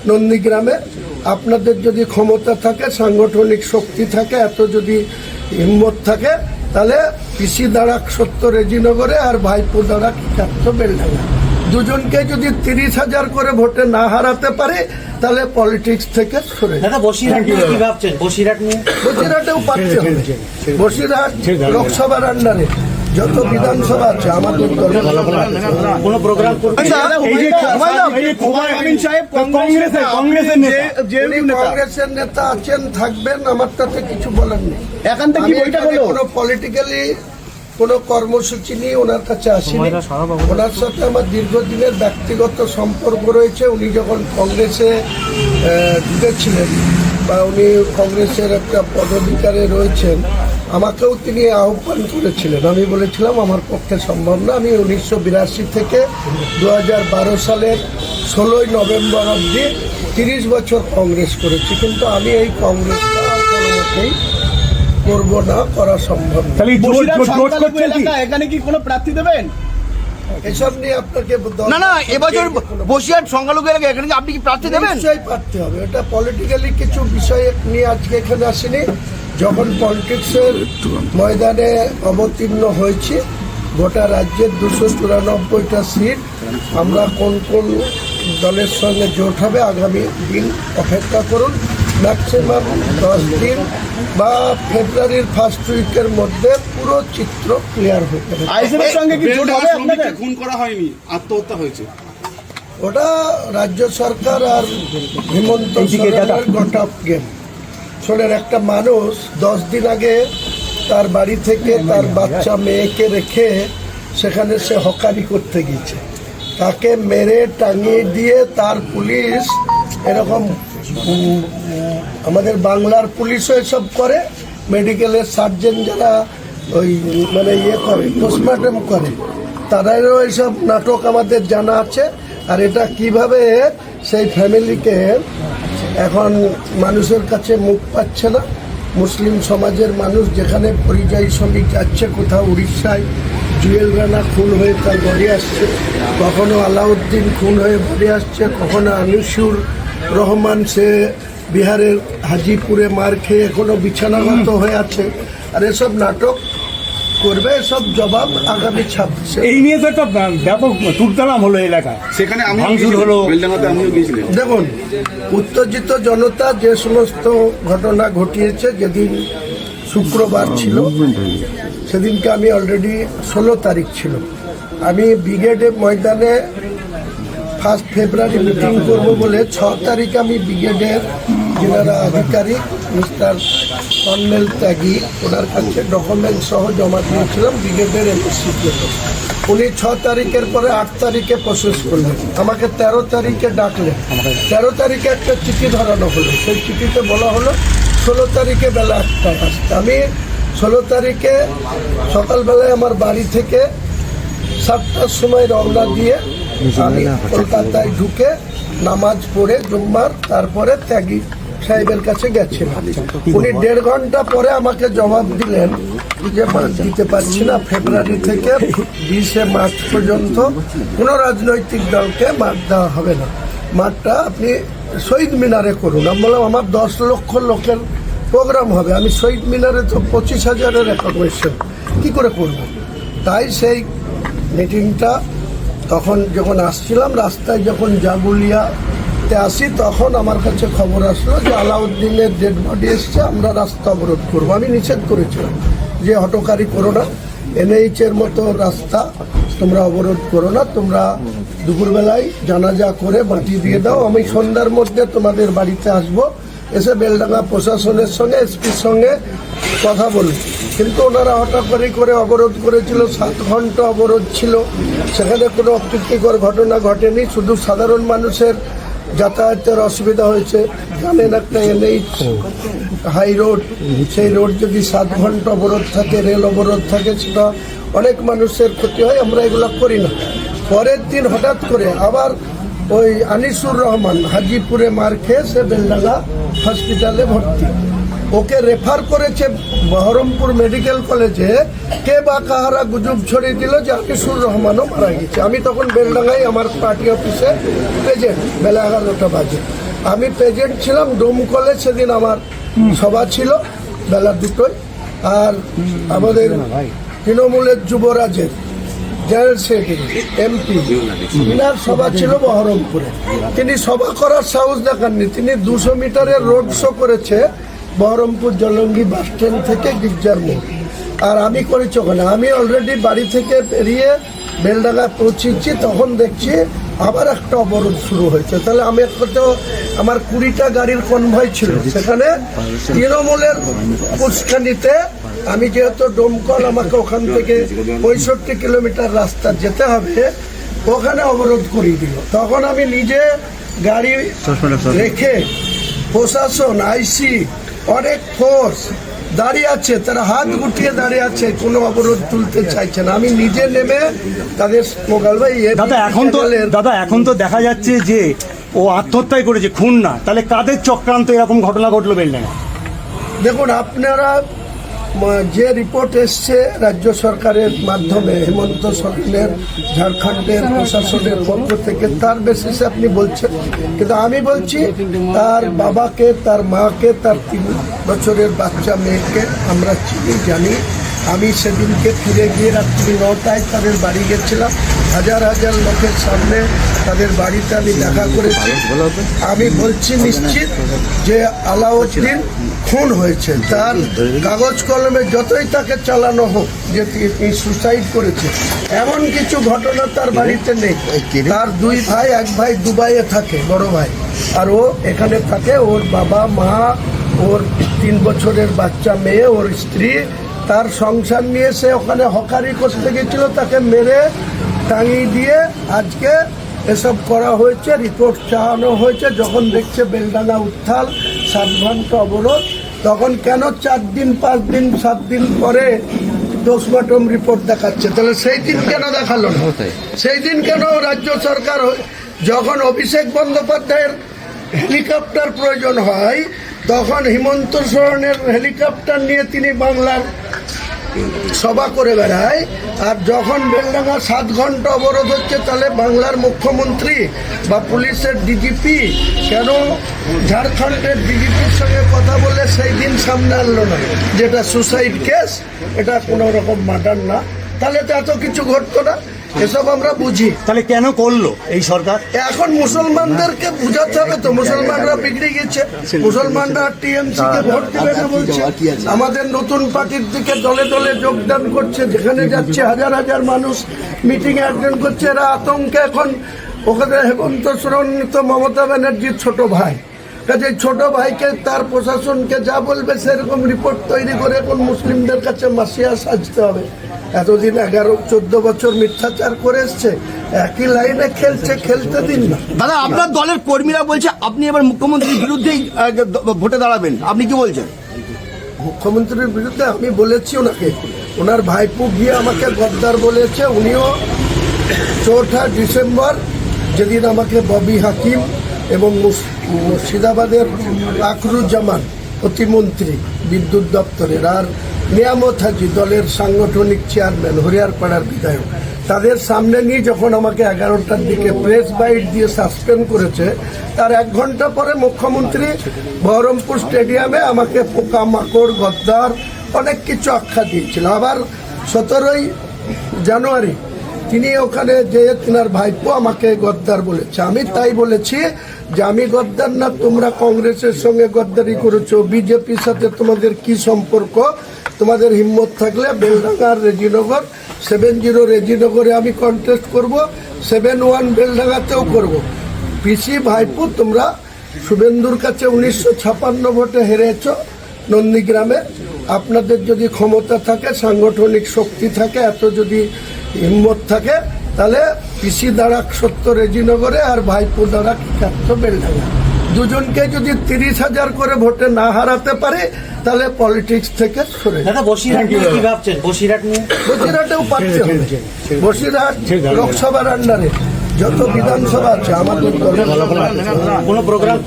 নন্দীগ্রামে। আপনাদের যদি ক্ষমতা থাকে, সাংগঠনিক শক্তি থাকে, এত যদি হিম্মত থাকে, তাহলে পিসি দাঁড়াক 70 রেজিনগরে আর ভাইপো দাঁড়াক 71 বেলডাঙ্গা। দুজনকে যদি 30,000 করে ভোটে না হারাতে পারে, তাহলে পলিটিক্স থেকে সরে যাবে। বসিরহাটেও পাচ্ছে হবে। বসিরহাট লোকসভার আন্ডারে যত বিধানসভা আছে আমাদের দলের কোনো প্রোগ্রাম কংগ্রেসের নেতা আছেন, থাকবেন, আমার তাতে কিছু বলার নেই। কোনো পলিটিক্যালি কোনো কর্মসূচি নিয়ে ওনার কাছে আসিনি। ওনার সাথে আমার দীর্ঘদিনের ব্যক্তিগত সম্পর্ক রয়েছে। উনি যখন কংগ্রেসে ঢুকেছিলেন বা উনি কংগ্রেসের একটা পদাধিকারে রয়েছেন, আমাকেও তিনি আহ্বান করেছিলেন। আমি বলেছিলাম আমার পক্ষে সম্ভব না। আমি 1982 থেকে 2012 সালের 16ই নভেম্বর অবধি 30 বছর কংগ্রেস করেছি, কিন্তু আমি এই কংগ্রেসটা কোনো মতেই করব না, করা সম্ভব না। এখানে কি কোনো প্রার্থী দেবেন? এসব নিয়ে আপনাকে না এবছর বসিরহাট সংখ্যালঘু এলাকা, এখানে আপনি কি প্রার্থী দেবেন? নিশ্চয়ই প্রার্থী হবে। এটা পলিটিক্যালি কিছু বিষয় নিয়ে আজকে এখানে আসিনি। যখন পলিটিক্সের ময়দানে অবতীর্ণ হয়েছি, গোটা রাজ্যের 294টা সিট, আমরা কোন কোন দলের সঙ্গে জোট হবে আগামী দিন অপেক্ষা করুন। ম্যাক্সিমাম 10 দিন বা ফেব্রুয়ারির ফার্স্ট উইকের মধ্যে পুরো চিত্র ক্লিয়ার হয়ে যাবে। আইএসএফের সঙ্গে কি জোট হবে? আপনাদের খুন করা হয়নি, আত্মহত্যা হয়েছে। ওটা রাজ্য সরকার আর হিমন্ত সরেনের গট অফ গেম। শোনেন, একটা মানুষ 10 দিন আগে তার বাড়ি থেকে তার বাচ্চা মেয়েকে রেখে সেখানে সে হকারি করতে গিয়েছে, তাকে মেরে টাঙিয়ে দিয়ে তার পুলিশ এরকম, আমাদের বাংলার পুলিশও এসব করে, মেডিকেলের সার্জেন যারা ওই মানে করে পোস্টমর্টম করে, তারাও এইসব নাটক আমাদের জানা আছে। আর এটা কিভাবে সেই ফ্যামিলিকে এখন মানুষের কাছে মুখ পাচ্ছে না। মুসলিম সমাজের মানুষ যেখানে পরিযায়ী শ্রমিক যাচ্ছে, কোথাও উড়িষ্যায় জুয়েল রানা খুন হয়ে তার বাড়ি আসছে, কখনো আলাউদ্দিন খুন হয়ে বাড়ি আসছে, কখনো আনিসুর রহমান সে বিহারের হাজিপুরে মার খেয়ে এখনো বিছানাগত হয়ে আছে। আর এসব নাটক করবে, এসব জবাব আগামী 26। এই নিয়ে তো একটা ব্যাপক তুলতালাম হলো এলাকায়, সেখানে হলো। দেখুন, উত্তেজিত জনতা যে সমস্ত ঘটনা ঘটিয়েছে, যেদিন শুক্রবার ছিল সেদিনকে আমি অলরেডি 16 তারিখ ছিল, আমি ব্রিগেডে ময়দানে 1 ফেব্রুয়ারি মিটিং করব বলে 6 তারিখ আমি ব্রিগেডের যারা আধিকারিক মিস্টার কর্নেল ত্যাগী, ওনার কাছে ডকুমেন্ট সহ জমা দিয়েছিলাম ব্রিগেডের এমএসসির জন্য। উনি 6 তারিখের পরে 8 তারিখে প্রসেস করলেন, আমাকে 13 তারিখে ডাকলেন। 13 তারিখে একটা চিঠি ধরানো হলো, সেই চিঠিতে বলা হলো 16 তারিখে বেলা 1টায় আসতে। আমি 16 তারিখে সকালবেলায় আমার বাড়ি থেকে 7টার সময় রওনা দিয়ে আমি কলকাতায় ঢুকে নামাজ পড়ে জুম্মার, তারপরে ত্যাগী সাহেবের কাছে গেছিলাম। উনি 1.5 ঘন্টা পরে আমাকে জবাব দিলেন যে দিতে পারছি না, ফেব্রুয়ারি থেকে 20শে মার্চ পর্যন্ত কোনো রাজনৈতিক দলকে মাঠ দেওয়া হবে না, মাঠটা আপনি শহীদ মিনারে করুন। আমি বললাম আমার 10 লক্ষ লোকের প্রোগ্রাম হবে, আমি শহীদ মিনারে তো 25,000-এর রেকগনিশন কী করে করব। তাই সেই মিটিংটা তখন যখন আসছিলাম, রাস্তায় যখন জাগুলিয়াতে আসি, তখন আমার কাছে খবর আসলো যে আলাউদ্দিনের ডেড বডি এসছে, আমরা রাস্তা অবরোধ করবো। আমি নিষেধ করেছিলাম যে হটকারি করো না, NH-এর মতো রাস্তা তোমরা অবরোধ করো না, তোমরা দুপুরবেলায় জানাজা করে মাটি দিয়ে দাও, আমি সন্ধ্যার মধ্যে তোমাদের বাড়িতে আসবো, এসে বেলডাঙ্গা প্রশাসনের সঙ্গে এসপির সঙ্গে কথা বলি। কিন্তু ওনারা হঠাৎ করে অবরোধ করেছিল, 7 ঘন্টা অবরোধ ছিল, সেখানে কোনো অপ্রীতিকর ঘটনা ঘটেনি, শুধু সাধারণ মানুষের যাতায়াতের অসুবিধা হয়েছে। জানেন একটা NH হাই রোড, সেই রোড যদি 7 ঘন্টা অবরোধ থাকে, রেল অবরোধ থাকে, সেটা অনেক মানুষের ক্ষতি হয়, আমরা এগুলো করি না। পরের দিন হঠাৎ করে আবার ওই আনিসুর রহমান হাজিপুরে মার খেয়ে সে বেলডাঙ্গা হসপিটালে ভর্তি, ওকে রেফার করেছে বহরমপুর মেডিকেল কলেজে। কে বা কাহারা গুজব ছড়িয়ে দিল যে আনিসুর রহমানও মারা গেছে। আমি তখন বেলডাঙ্গায় আমার পার্টি অফিসে প্রেজেন্ট, বেলা 11টা বাজে আমি প্রেজেন্ট ছিলাম। ডোমকলে সেদিন আমার সভা ছিল বেলা 2টোয়। আর আমাদের তৃণমূলের যুবরাজের জেনারেল সেক্রেটারি এমপি ইনার সভা ছিল বহরমপুরে। তিনি সভা করার সাহস দেখাননি, তিনি 200 মিটারের রোড শো করেছে বহরমপুর জলঙ্গি বাস স্ট্যান্ড থেকে গির্জার মোড়। আর আমি করেছি ওখানে। আমি অলরেডি বাড়ি থেকে বেরিয়ে বেলডাঙ্গা পৌঁছেছি, তখন দেখছি আবার একটা অবরোধ শুরু হয়েছে। তাহলে আমি তো আমার 20টা গাড়ির কনভয় ছিল, সেখানে তৃণমূলের পুষ্কানিতে আমি যেহেতু ডোমকল, আমাকে ওখান থেকে 65 কিলোমিটার রাস্তা যেতে হবে, ওখানে অবরোধ করিয়ে দিল। তখন আমি নিজে গাড়ি রেখে প্রশাসন, আইসি, অনেক ফোর্স দাঁড়িয়ে আছে, তারা হাত গুটিয়ে দাঁড়িয়ে আছে, কোনো অবরোধ তুলতে চাইছে না। আমি নিজে নেমে তাদের মোকাল ভাই দাদা এখন তো দেখা যাচ্ছে যে ও আত্মহত্যাই করেছে, খুন না। তাহলে কাদের চক্রান্ত এরকম ঘটনা ঘটলো বেলডাঙ্গা? দেখুন, আপনারা যে রিপোর্ট এসছে রাজ্য সরকারের মাধ্যমে, হেমন্ত সরেনের ঝাড়খণ্ডের প্রশাসনের পক্ষ থেকে, তার বেসিসে আপনি বলছেন। কিন্তু আমি বলছি তার বাবাকে, তার মাকে, তার 3 বছরের বাচ্চা মেয়েকে আমরা চিনি, জানি। আমি সেদিনকে ফিরে গিয়ে রাত্রি 9টায় তাদের বাড়ি গেছিলাম। হাজার হাজার লোকের সামনে তাদের বাড়িতে আমি দেখা করেছি। আমি বলছি নিশ্চিত যে আলাউদ্দিন খুন হয়েছে। তার কাগজ কলমে যতই তাকে চালানো হোক যে তিনি সুসাইড করেছে, এমন কিছু ঘটনা তার বাড়িতে নেই। তার 2 ভাই, এক ভাই দুবাইয়ে থাকে, বড় ভাই, আর ও এখানে থাকে। ওর বাবা মা, ওর 3 বছরের বাচ্চা মেয়ে, ওর স্ত্রী, তার সংসার নিয়ে সে ওখানে হকারি করতে গেছিল, তাকে মেরে টাঙিয়ে দিয়ে আজকে এসব করা হয়েছে। রিপোর্ট চাওয়ানো হয়েছে। যখন দেখছে বেলডাঙ্গা উত্তাল, 7 ঘন্টা অবরোধ, তখন কেন 4 দিন 5 দিন 7 দিন পরে পোস্টমর্টম রিপোর্ট দেখাচ্ছে? তাহলে সেই দিন কেন দেখালো না? সেই দিন কেন রাজ্য সরকার, যখন অভিষেক বন্দ্যোপাধ্যায়ের হেলিকপ্টার প্রয়োজন হয়, তখন হেমন্ত সোরেনের হেলিকপ্টার নিয়ে তিনি বাংলার সভা করে বেড়ায়। আর যখন বেলডাঙ্গা 7 ঘন্টা অবরোধ হচ্ছে, তাহলে বাংলার মুখ্যমন্ত্রী বা পুলিশের ডিজিপি কেন ঝাড়খণ্ডের ডিজিপির সঙ্গে কথা বলে সেই দিন সামনে আনলো না, যেটা সুসাইড কেস, এটা কোনো রকম মার্ডার না? তাহলে তো এত কিছু ঘটতো না। এসব আমরা বুঝি। তাহলে কেন করলো এই সরকার? এখন মুসলমানদেরকে বুঝাতে হবে তো, মুসলমানরা বিগড়ে গেছে। মুসলমানরা টিএমসি কে ভোট দেবে না বলছে। আমাদের নতুন পার্টির দিকে দলে দলে যোগদান করছে, যেখানে যাচ্ছে হাজার হাজার মানুষ মিটিং অ্যাটেন্ড করছে। এরা আতঙ্কে এখন, ওখানে হেমন্ত সোরেন তো মমতা ব্যানার্জির ছোট ভাই, কাজে ছোট ভাইকে তার প্রশাসনকে যা বলবে সেরকম রিপোর্ট তৈরি করে এখন মুসলিমদের কাছে মাসিয়া সাজতে হবে। এতদিন 11-14 বছর মিথ্যাচার করে এসছে, একই লাইনে খেলছে, খেলতে দিন না। দাদা, আপনার দলের কর্মীরা বলছে আপনি এবার মুখ্যমন্ত্রীর বিরুদ্ধেই ভোটে দাঁড়াবেন, আপনি কি বলছেন? মুখ্যমন্ত্রীর বিরুদ্ধে আমি বলেছি ওনাকে, ওনার ভাইপো গিয়ে আমাকে গদ্দার বলেছে। উনিও 4 ডিসেম্বর যেদিন আমাকে ববি হাকিম এবং মুর্শিদাবাদের আখরুজ্জামান প্রতিমন্ত্রী বিদ্যুৎ দপ্তরের, আর নিয়ামত হাজি দলের সাংগঠনিক চেয়ারম্যান, হরিয়ারপাড়ার বিধায়ক, তাদের সামনে নিয়ে যখন আমাকে 11টার দিকে প্রেস বাইট দিয়ে সাসপেন্ড করেছে, তার 1 ঘন্টা পরে মুখ্যমন্ত্রী বহরমপুর স্টেডিয়ামে আমাকে পোকামাকড়, গদ্দার, অনেক কিছু আখ্যা দিয়েছিল। আবার 17ই জানুয়ারি তিনি ওখানে যে তিনার ভাইপো আমাকে গদ্দার বলেছে। আমি তাই বলেছি যে আমি গদ্দার না, তোমরা কংগ্রেসের সঙ্গে গদ্দারি করেছো, বিজেপির সাথে তোমাদের কি সম্পর্ক? তোমাদের হিম্মত থাকলে বেলডাঙ্গার রেজিনগর 70 রেজিনগরে আমি কন্টেস্ট করব, 71 বেলডাঙ্গাতেও করব। পিসি ভাইপো, তোমরা শুভেন্দুর কাছে 1956 ভোটে হেরেছ নন্দীগ্রামে। আপনাদের যদি ক্ষমতা থাকে, সাংগঠনিক শক্তি থাকে, এত যদি হিম্মত থাকে, তাহলে পিসি দাঁড়াক 70 রেজিনগরে আর ভাইপো দাঁড়াক 71 বেলডাঙ্গা। দুজনকে যদি 30,000 করে ভোটে না হারাতে পারে, তাহলে পলিটিক্স থেকে সরে যাবে। বসিরহাটেও পাচ্ছে হবে। বসিরহাট লোকসভার আন্ডারে যত বিধানসভা আছে আমাদের দলের কোনো প্রোগ্রাম